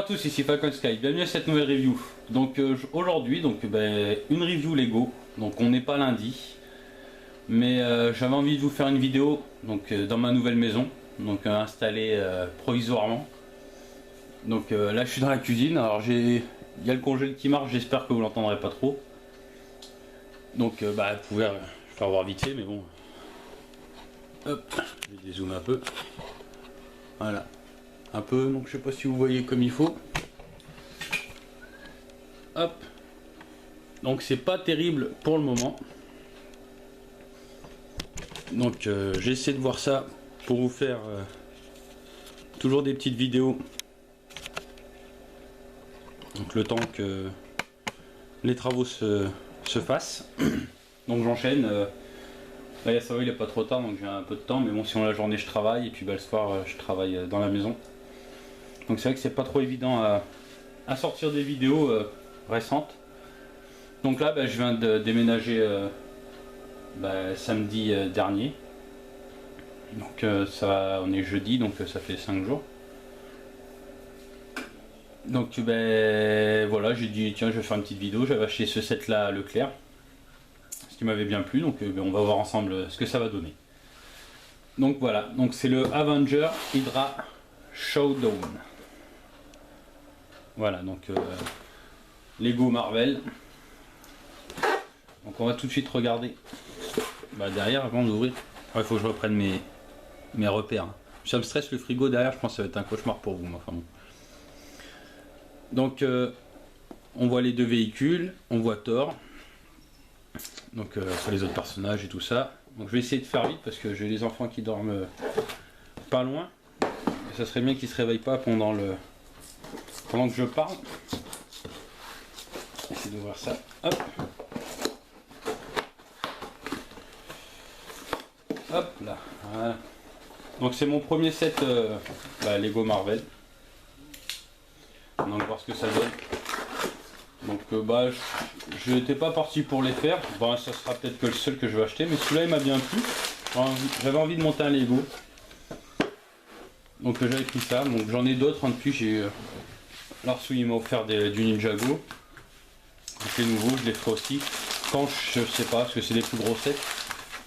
à tous, ici Falcon Sky, bienvenue à cette nouvelle review. Donc aujourd'hui, une review Lego. Donc on n'est pas lundi, mais j'avais envie de vous faire une vidéo dans ma nouvelle maison, installée provisoirement. Donc là je suis dans la cuisine, alors il y a le congèle qui marche, j'espère que vous l'entendrez pas trop. Donc vous pouvez, je vais voir vite fait, mais bon. Hop, je vais dézoomer un peu. Voilà. Un peu, donc je sais pas si vous voyez comme il faut. Hop. Donc c'est pas terrible pour le moment. Donc j'essaie de voir ça pour vous faire toujours des petites vidéos. Donc le temps que les travaux se fassent. Donc j'enchaîne. Là ça va, il est pas trop tard, donc j'ai un peu de temps, mais bon, sinon la journée je travaille et puis le soir je travaille dans la maison. Donc c'est vrai que c'est pas trop évident à sortir des vidéos récentes. Donc là je viens de déménager samedi dernier. Donc on est jeudi, donc ça fait 5 jours. Donc voilà, j'ai dit tiens je vais faire une petite vidéo, j'avais acheté ce set là à Leclerc. Ce qui m'avait bien plu, donc on va voir ensemble ce que ça va donner. Donc voilà, donc c'est le Avenger Hydra Showdown. Voilà, donc Lego Marvel. Donc on va tout de suite regarder derrière avant d'ouvrir. Il faut que je reprenne mes repères. Ça me stresse le frigo derrière, je pense que ça va être un cauchemar pour vous. Enfin bon. Donc on voit les deux véhicules, on voit Thor. Donc après les autres personnages et tout ça. Donc je vais essayer de faire vite parce que j'ai les enfants qui dorment pas loin. Et ça serait bien qu'ils se réveillent pas pendant que je parle. Essayer d'ouvrir ça. Hop. Hop là. Voilà. Donc c'est mon premier set Lego Marvel. Donc voir ce que ça donne. Donc je n'étais pas parti pour les faire. Bon, ça sera peut-être que le seul que je vais acheter, mais celui-là il m'a bien plu. J'avais envie de monter un Lego. Donc j'avais pris ça. Donc j'en ai d'autres. Depuis j'ai Larsou il m'a offert du Ninjago. C'est nouveau, je les ferai aussi. Quand je sais pas, parce que c'est des plus gros sets.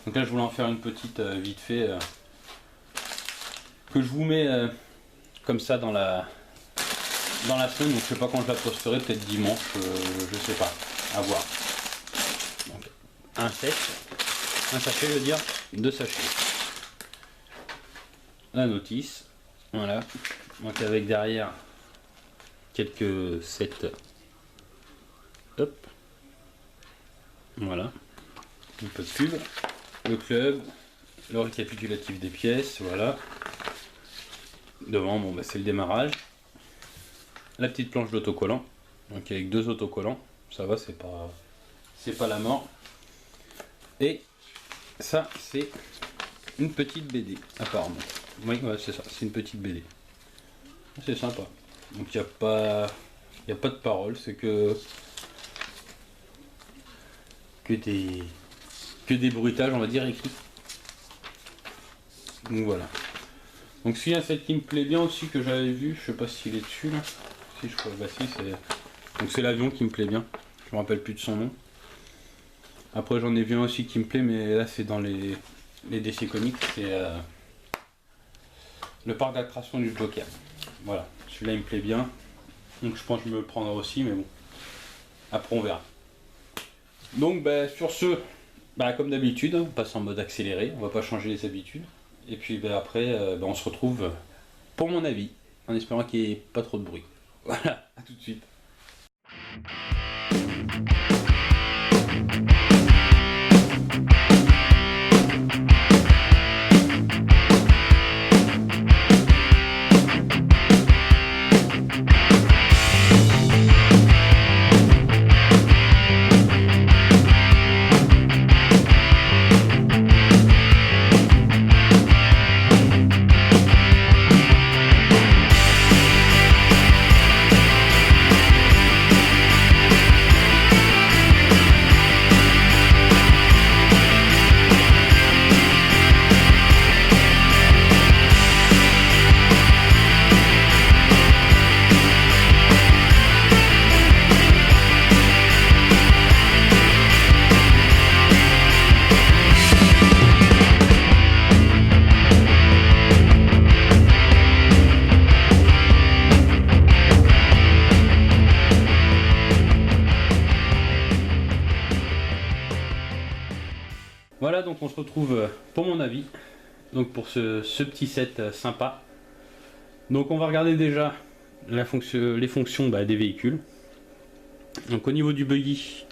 Donc là je voulais en faire une petite vite fait. Que je vous mets comme ça dans la semaine, donc je sais pas quand je la posterai, peut-être dimanche, je sais pas, à voir. Donc, un sachet, je veux dire, 2 sachets. La notice, voilà. Donc avec derrière quelques sets. Hop. Voilà. Un peu de pub. Le club, le récapitulatif des pièces, voilà. Devant, c'est le démarrage. La petite planche d'autocollant, donc avec 2 autocollants, ça va, c'est pas la mort. Et ça c'est une petite BD apparemment. Oui, ouais, c'est ça, c'est une petite BD. C'est sympa. Donc il n'y a pas de parole, c'est que des bruitages, on va dire, écrits. Donc voilà. Donc s'il y a un set qui me plaît bien aussi que j'avais vu, je sais pas s'il est dessus là. Si je crois, si c'est. Donc c'est l'avion qui me plaît bien. Je me rappelle plus de son nom. Après j'en ai vu un aussi qui me plaît, mais là c'est dans les DC Comics, c'est le parc d'attractions du Joker. Voilà, celui-là il me plaît bien. Donc je pense que je me le prendrai aussi, mais bon. Après on verra. Donc sur ce, comme d'habitude, on passe en mode accéléré, on va pas changer les habitudes. Et puis après on se retrouve pour mon avis, en espérant qu'il n'y ait pas trop de bruit. Voilà, à tout de suite. Voilà, donc on se retrouve pour mon avis, donc pour ce petit set sympa. Donc on va regarder déjà les fonctions des véhicules. Donc au niveau du buggy,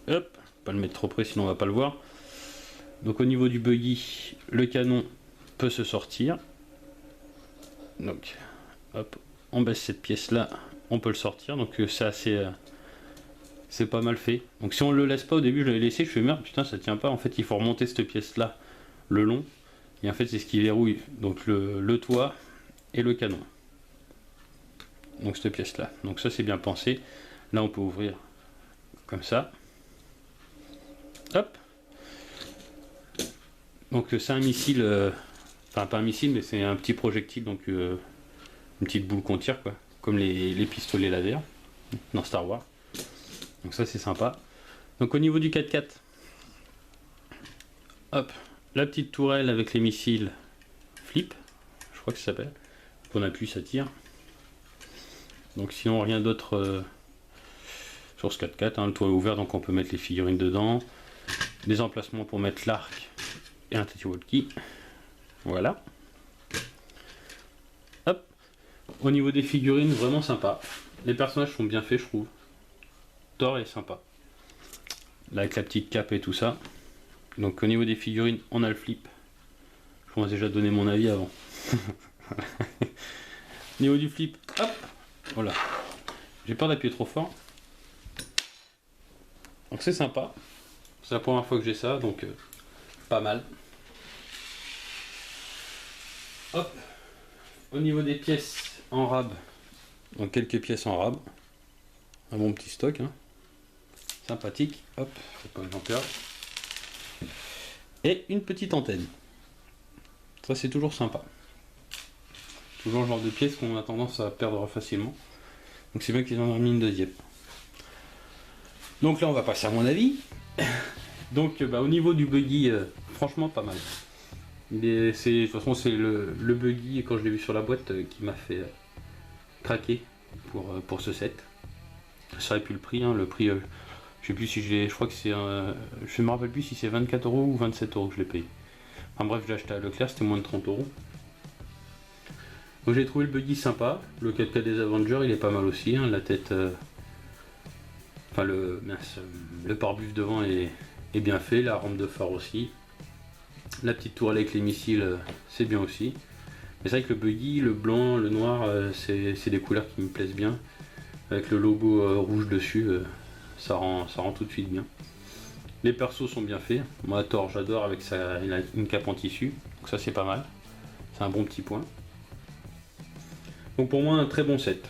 hop, pas le mettre trop près sinon on va pas le voir. Donc au niveau du buggy, le canon peut se sortir. Donc hop, on baisse cette pièce là, on peut le sortir. Donc c'est assez, c'est pas mal fait. Donc si on le laisse pas au début, je l'avais laissé, je fais merde, putain ça tient pas. En fait il faut remonter cette pièce là le long. Et en fait c'est ce qui verrouille donc le toit et le canon. Donc cette pièce là. Donc ça c'est bien pensé. Là on peut ouvrir comme ça. Hop. Donc c'est un missile, enfin pas un missile mais c'est un petit projectile, donc une petite boule qu'on tire quoi, comme les pistolets laser dans Star Wars. Donc ça c'est sympa. Donc au niveau du 4x4, hop, la petite tourelle avec les missiles flip, je crois que ça s'appelle. On appuie, ça tire. Donc sinon rien d'autre sur ce 4x4, hein, le toit est ouvert donc on peut mettre les figurines dedans. Des emplacements pour mettre l'arc et un talkie-walkie. Voilà. Hop. Au niveau des figurines, vraiment sympa. Les personnages sont bien faits, je trouve. Thor est sympa. Là avec la petite cape et tout ça. Donc au niveau des figurines, on a le flip. Je commence déjà à donner mon avis avant. Au niveau du flip, hop. Voilà. J'ai peur d'appuyer trop fort. Donc c'est sympa. C'est la première fois que j'ai ça, donc pas mal. Hop. Au niveau des pièces en rab, donc quelques pièces en rab. Un bon petit stock, hein. Sympathique. Hop, faut pas que j'en perde. Et une petite antenne. Ça c'est toujours sympa. Toujours le genre de pièces qu'on a tendance à perdre facilement. Donc c'est bien qu'ils en ont mis une deuxième. Donc là on va passer à mon avis. Donc au niveau du buggy, franchement pas mal. De toute façon c'est le buggy, quand je l'ai vu sur la boîte, qui m'a fait craquer pour ce set. Ça aurait pu le prix, hein, le prix, je sais plus si je crois que c'est je me rappelle plus si c'est 24 € ou 27 € que je l'ai payé. Enfin bref, je l'ai acheté à Leclerc, c'était moins de 30 €. Donc j'ai trouvé le buggy sympa, le 4x4 des Avengers il est pas mal aussi, hein, la tête, enfin le pare-bus devant est bien fait, la rampe de phare aussi. La petite tourelle avec les missiles, c'est bien aussi. Mais c'est vrai que le buggy, le blanc, le noir, c'est des couleurs qui me plaisent bien. Avec le logo rouge dessus, ça rend tout de suite bien. Les persos sont bien faits. Moi Thor j'adore avec une cape en tissu. Donc ça c'est pas mal. C'est un bon petit point. Donc pour moi un très bon set.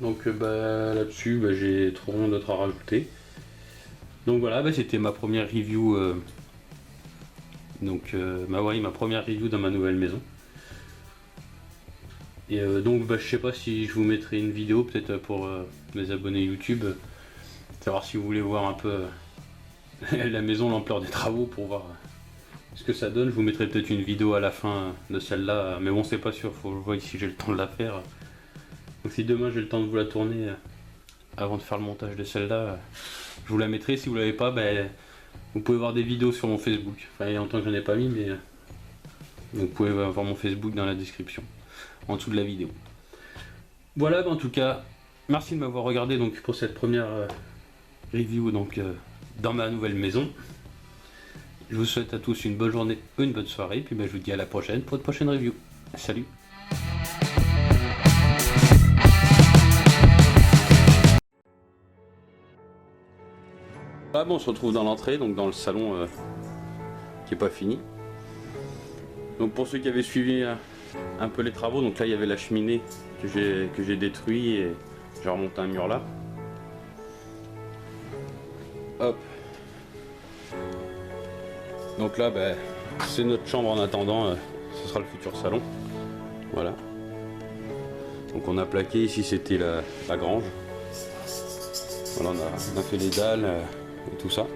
Donc là-dessus j'ai trop rien d'autre à rajouter. Donc voilà, c'était ma première review. Ma première review dans ma nouvelle maison. Et donc je sais pas si je vous mettrai une vidéo peut-être pour mes abonnés YouTube, savoir si vous voulez voir un peu la maison, l'ampleur des travaux pour voir ce que ça donne. Je vous mettrai peut-être une vidéo à la fin de celle-là, mais bon c'est pas sûr, faut que je vois si j'ai le temps de la faire. Donc si demain j'ai le temps de vous la tourner avant de faire le montage de celle-là, je vous la mettrai. Si vous l'avez pas, vous pouvez voir des vidéos sur mon Facebook. Enfin il y a longtemps que je n'en ai pas mis, mais vous pouvez voir mon Facebook dans la description, en dessous de la vidéo. Voilà, en tout cas, merci de m'avoir regardé donc pour cette première review dans ma nouvelle maison. Je vous souhaite à tous une bonne journée, une bonne soirée, puis je vous dis à la prochaine pour une prochaine review. Salut! On se retrouve dans l'entrée, donc dans le salon qui n'est pas fini. Donc pour ceux qui avaient suivi un peu les travaux, donc là il y avait la cheminée que j'ai détruit et j'ai remonté un mur là. Hop. Donc là c'est notre chambre en attendant, ce sera le futur salon. Voilà. Donc on a plaqué, ici c'était la grange. Voilà, on a fait les dalles et tout ça.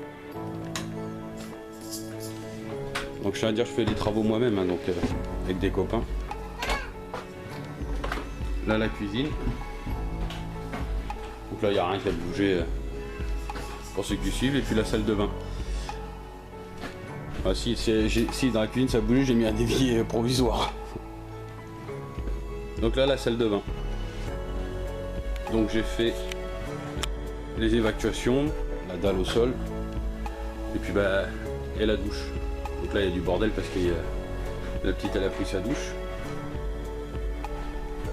Donc je tiens à dire, je fais des travaux moi-même, hein, donc avec des copains. Là la cuisine. Donc là il n'y a rien qui a bougé pour ceux qui suivent. Et puis la salle de bain. Ah si, si dans la cuisine ça a bougé, j'ai mis un évier provisoire. Donc là, la salle de bain. Donc j'ai fait les évacuations, la dalle au sol, et puis bah, et la douche. Donc là il y a du bordel parce que la petite elle a pris sa douche.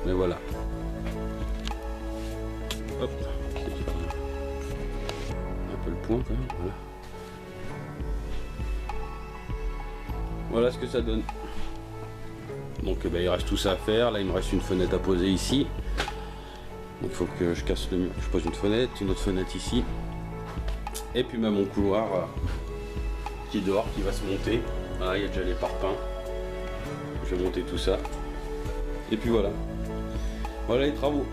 Mais voilà. Hop. Un peu le point quand même, voilà. Voilà ce que ça donne. Donc bah, il reste tout ça à faire. Là il me reste une fenêtre à poser ici. Donc il faut que je casse le mur. Je pose une autre fenêtre ici. Et puis bah, mon couloir qui est dehors qui va se monter. Voilà, il y a déjà les parpaings. Je vais monter tout ça. Et puis voilà. Voilà les travaux.